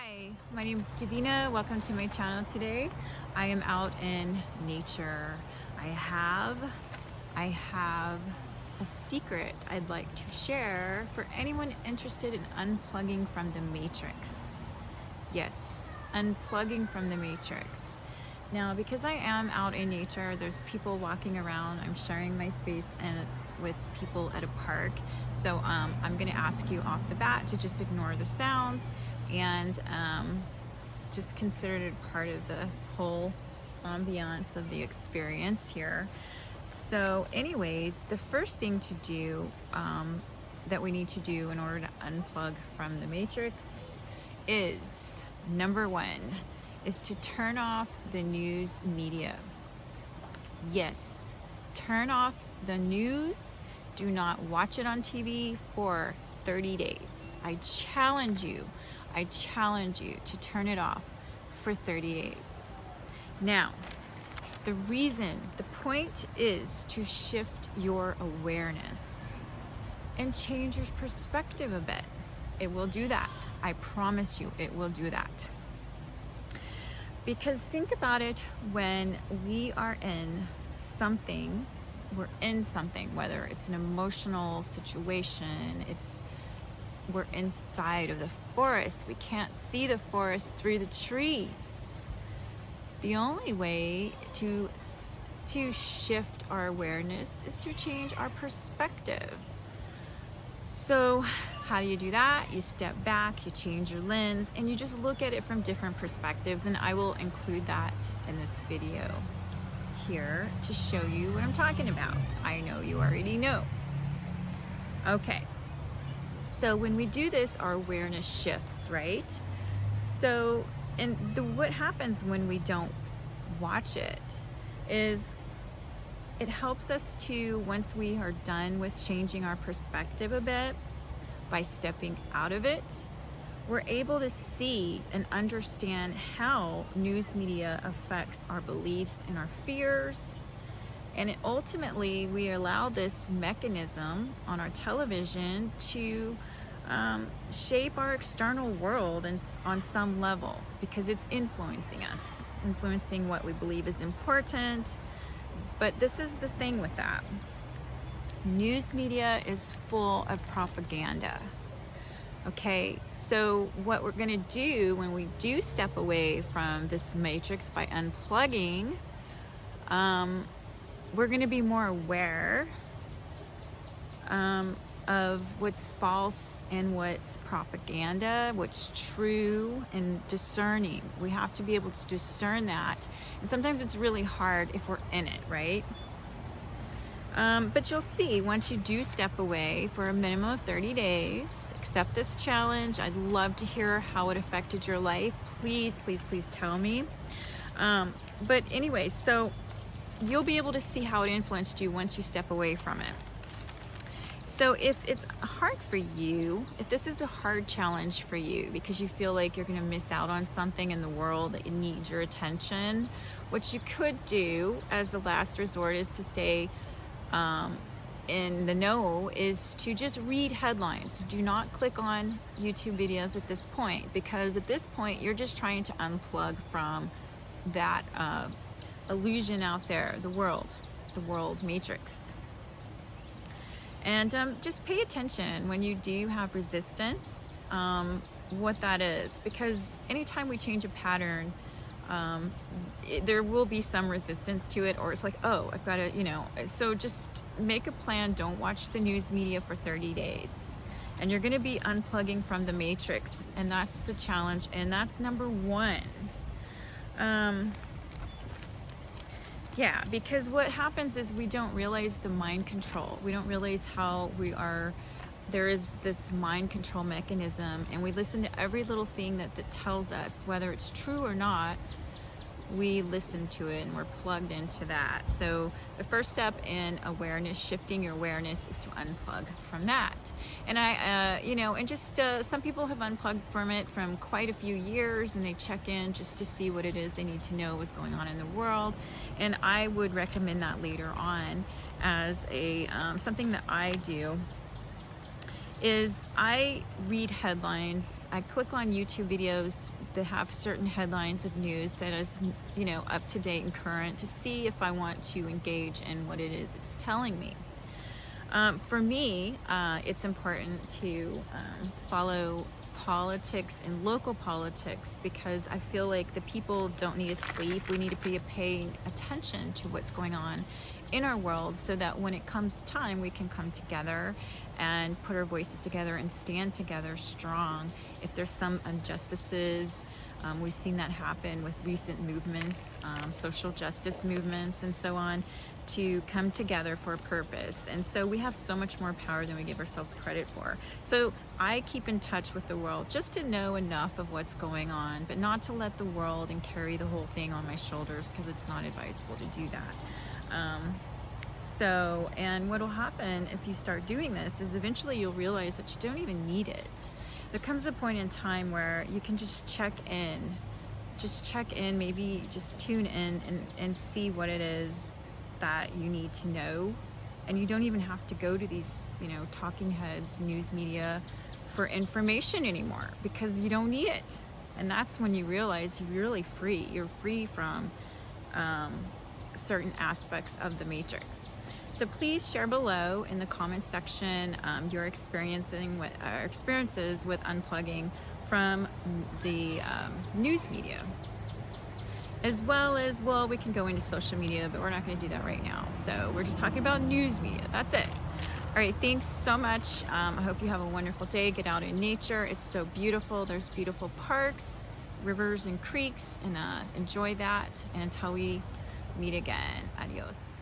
Hi, my name is Davina. Welcome to my channel today. I am out in nature. I have a secret I'd like to share for anyone interested in unplugging from the matrix. Yes, unplugging from the matrix. Now, because I am out in nature, there's people walking around. I'm sharing my space and with people at a park. So I'm gonna ask you off the bat to just ignore the sounds and just consider it part of the whole ambiance of the experience here. So anyways, the first thing to do that we need to do in order to unplug from the matrix is, number one, is to turn off the news media. Yes, turn off the news. Do not watch it on TV for 30 days. I challenge you to turn it off for 30 days. Now, the point is to shift your awareness and change your perspective a bit. It will do that. I promise you, it will do that. Because think about it, when we are in something, whether it's an emotional situation, we're inside of the forest. We can't see the forest through the trees. The only way to shift our awareness is to change our perspective. So how do you do that? You step back, you change your lens, and you just look at it from different perspectives. And I will include that in this video here to show you what I'm talking about. I know you already know. Okay. So when we do this, our awareness shifts, right? So, what happens when we don't watch it is it helps us to, once we are done with changing our perspective a bit, by stepping out of it, we're able to see and understand how news media affects our beliefs and our fears. And ultimately, we allow this mechanism on our television to shape our external world on some level, because it's influencing us, influencing what we believe is important. But this is the thing with that. News media is full of propaganda. Okay, so what we're going to do when we do step away from this matrix by unplugging, we're going to be more aware of what's false and what's propaganda, what's true, and discerning. We have to be able to discern that. And sometimes it's really hard if we're in it, right? But you'll see, once you do step away for a minimum of 30 days, accept this challenge. I'd love to hear how it affected your life. Please, please, please tell me. But anyway, so you'll be able to see how it influenced you once you step away from it. So if it's hard for you, if this is a hard challenge for you because you feel like you're going to miss out on something in the world that needs your attention, what you could do as a last resort is to stay in the know, is to just read headlines. Do not click on YouTube videos at this point, because at this point you're just trying to unplug from that illusion out there, the world matrix. And just pay attention when you do have resistance, what that is, because anytime we change a pattern, there will be some resistance to it, or it's like, oh, I've got to, so just make a plan. Don't watch the news media for 30 days. And you're going to be unplugging from the matrix. And that's the challenge. And that's number one. Yeah, because what happens is we don't realize the mind control. We don't realize how there is this mind control mechanism, and we listen to every little thing that tells us, whether it's true or not. We listen to it and we're plugged into that. So the first step in awareness, shifting your awareness, is to unplug from that. And some people have unplugged from it from quite a few years, and they check in just to see what it is they need to know what's going on in the world. And I would recommend that later on as a something that I do. is I read headlines. I click on YouTube videos that have certain headlines of news that is, up to date and current, to see if I want to engage in what it is it's telling me. For me, it's important to follow politics and local politics, because I feel like the people don't need to sleep. We need to be paying attention to what's going on in our world, so that when it comes time, we can come together and put our voices together and stand together strong. If there's some injustices, we've seen that happen with recent movements, social justice movements and so on, to come together for a purpose. And so we have so much more power than we give ourselves credit for. So I keep in touch with the world just to know enough of what's going on, but not to let the world and carry the whole thing on my shoulders, because it's not advisable to do that. And what will happen if you start doing this is eventually you'll realize that you don't even need it. There comes a point in time where you can just check in, maybe just tune in and see what it is that you need to know. And you don't even have to go to these, talking heads, news media for information anymore, because you don't need it. And that's when you realize you're really free. You're free from certain aspects of the matrix. So please share below in the comment section your experiences with unplugging from the news media, as well as, we can go into social media, but we're not going to do that right now. So we're just talking about news media. That's it. All right, thanks so much. I hope you have a wonderful day. Get out in nature. It's so beautiful. There's beautiful parks, rivers, and creeks, and enjoy that. And until we meet again, adios.